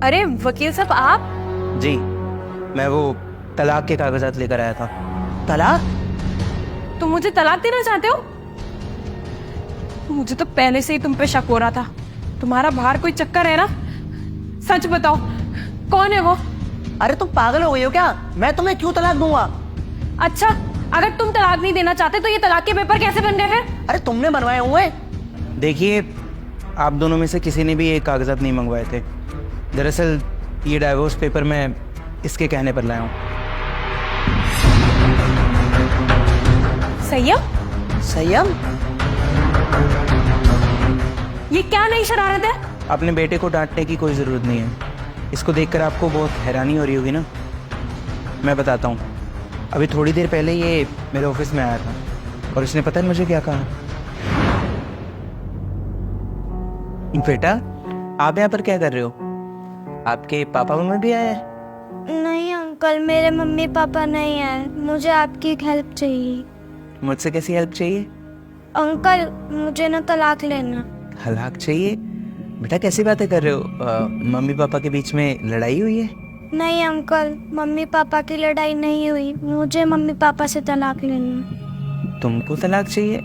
अरे वकील साहब आप? जी, मैं वो तलाक के कागजात लेकर आया था। तलाक? तुम मुझे तलाक देना चाहते हो? मुझे तो पहले से ही तुम पे शक हो रहा था। तुम्हारा बाहर कोई चक्कर है ना? सच बताओ, कौन है वो? अरे तुम पागल हो गई हो क्या? मैं तुम्हें क्यों तलाक दूंगा? अच्छा, अगर तुम तलाक नहीं देना चाहते तो ये तलाक के पेपर कैसे बन गए हैं? अरे तुमने बनवाए हुए? देखिए, आप दोनों में से किसी ने भी ये कागजात नहीं मंगवाए थे। दरअसल ये डाइवोर्स पेपर मैं इसके कहने पर लाया हूँ। संयम? संयम? ये क्या नई शरारत है? अपने बेटे को डांटने की कोई ज़रूरत नहीं है। इसको देखकर आपको बहुत हैरानी हो रही होगी ना। मैं बताता हूँ। अभी थोड़ी देर पहले ये मेरे ऑफिस में आया था और इसने पता है मुझे क्या कहा? बेटा, आप यहाँ पर क्या कर रहे हो? आपके पापा मम्मी भी आए हैं? नहीं अंकल, मेरे मम्मी पापा नहीं आए। मुझे आपकी एक हेल्प चाहिए। मुझसे कैसी हेल्प चाहिए? अंकल, मुझे ना तलाक लेना। तलाक चाहिए? बेटा कैसी बातें कर रहे हो? मम्मी पापा के बीच में लड़ाई हुई है? नहीं अंकल, मम्मी पापा की लड़ाई नहीं हुई। मुझे मम्मी पापा से तलाक लेना। तुमको तलाक चाहिए?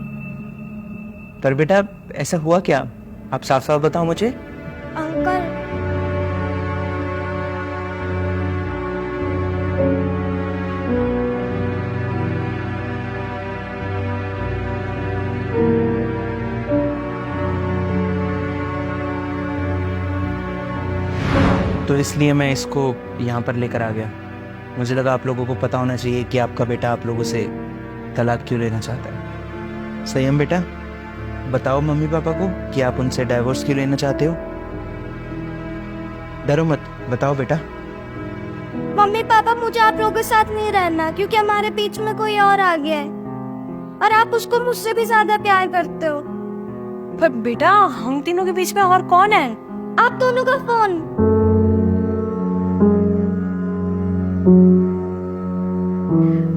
पर बेटा ऐसा हुआ क्या? आप साफ साफ बताओ मुझे। अंकल, तो इसलिए मैं इसको यहाँ पर लेकर आ गया। मुझे लगा आप लोगों को पता होना चाहिए कि आपका बेटा आप लोगों से तलाक क्यों लेना चाहता है। संयम बेटा, बताओ मम्मी पापा को कि आप उनसे डाइवोर्स क्यों लेना चाहते हो। डरो मत, बताओ बेटा। मम्मी पापा, मुझे आप लोगों के साथ नहीं रहना क्योंकि हमारे बीच में कोई और आ गया है और आप उसको मुझसे भी ज्यादा प्यार करते हो। पर बेटा, हम तीनों के बीच में और कौन है? आप दोनों का फोन।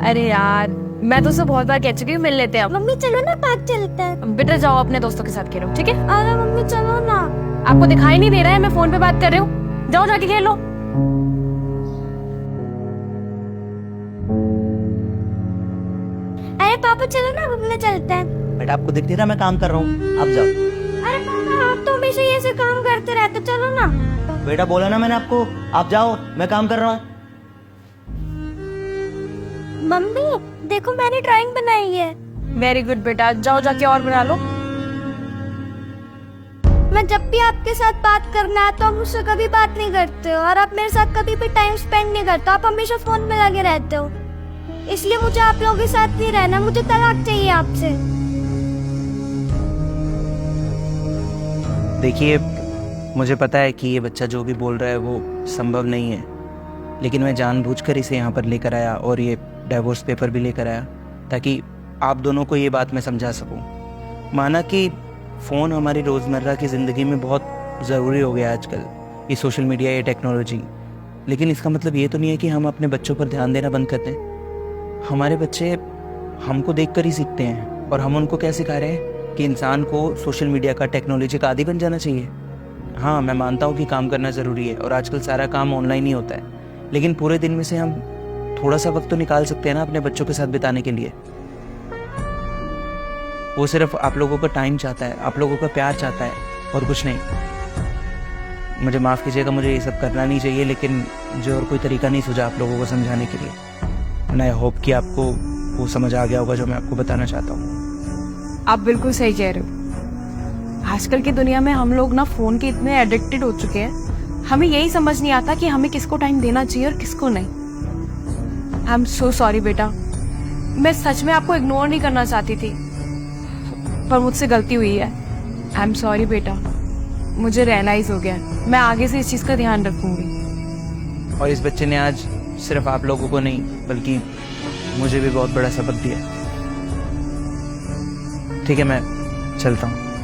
अरे यार, मैं तो उसे बहुत बार कह चुकी हूँ, मिल लेते हैं अब। मम्मी चलो ना, पार्क चलते हैं। बेटा जाओ अपने दोस्तों के साथ खेलो, ठीक है? अरे मम्मी चलो ना। आपको दिखाई नहीं दे रहा है मैं फोन पे बात कर रही हूँ? जाओ जाके खेलो। अरे पापा चलो ना, घूमने चलते हैं। बेटा आपको दिख नहीं रहा मैं काम कर रहा हूँ, आप जाओ। अरे पापा, आप तो हमेशा ये ऐसे काम करते रहते, चलो ना। बेटा बोला ना मैंने आपको, आप जाओ, मैं काम कर रहा हूँ। मम्मी देखो, मैंने ड्राइंग बनाई है। वेरी गुड बेटा, जाओ जाके और बना लो। मैं जब भी आपके साथ बात करना है तो आप मुझसे कभी बात नहीं करते हो और आप मेरे साथ कभी भी टाइम स्पेंड नहीं करते। आप हमेशा फोन में लगे रहते हो, इसलिए मुझे आप लोगों के साथ नहीं रहना। मुझे तलाक चाहिए आपसे। देखिए, मुझे पता है कि ये बच्चा जो भी बोल रहा है वो संभव नहीं है, लेकिन मैं जानबूझकर इसे यहाँ पर लेकर आया और ये डाइवोर्स पेपर भी लेकर आया ताकि आप दोनों को ये बात मैं समझा सकूं। माना कि फ़ोन हमारी रोज़मर्रा की ज़िंदगी में बहुत ज़रूरी हो गया आजकल, ये सोशल मीडिया, ये टेक्नोलॉजी, लेकिन इसका मतलब ये तो नहीं है कि हम अपने बच्चों पर ध्यान देना बंद कर दें। हमारे बच्चे हमको देखकर ही सीखते हैं और हम उनको क्या सिखा रहे हैं कि इंसान को सोशल मीडिया का, टेक्नोलॉजी का आदी बन जाना चाहिए। हाँ, मैं मानता हूँ कि काम करना ज़रूरी है और आजकल सारा काम ऑनलाइन ही होता है, लेकिन पूरे दिन में से हम थोड़ा सा वक्त तो निकाल सकते हैं ना अपने बच्चों के साथ बिताने के लिए। वो सिर्फ आप लोगों का टाइम चाहता है, आप लोगों का प्यार चाहता है और कुछ नहीं। मुझे माफ़ कीजिएगा, मुझे ये सब करना नहीं चाहिए, लेकिन जो और कोई तरीका नहीं सूझा आप लोगों को समझाने के लिए। एंड आई होप कि आपको वो समझ आ गया होगा जो मैं आपको बताना चाहता हूँ। आप बिल्कुल सही कह रहे हो। आजकल की दुनिया में हम लोग ना फोन के इतने एडिक्टेड हो चुके हैं, हमें यही समझ नहीं आता कि हमें किसको टाइम देना चाहिए और किसको नहीं। आई एम सो सॉरी बेटा, मैं सच में आपको इग्नोर नहीं करना चाहती थी, पर मुझसे गलती हुई है। आई एम सॉरी बेटा, मुझे रियलाइज हो गया, मैं आगे से इस चीज़ का ध्यान रखूंगी। और इस बच्चे ने आज सिर्फ आप लोगों को नहीं बल्कि मुझे भी बहुत बड़ा सबक दिया। ठीक है, मैं चलता हूँ।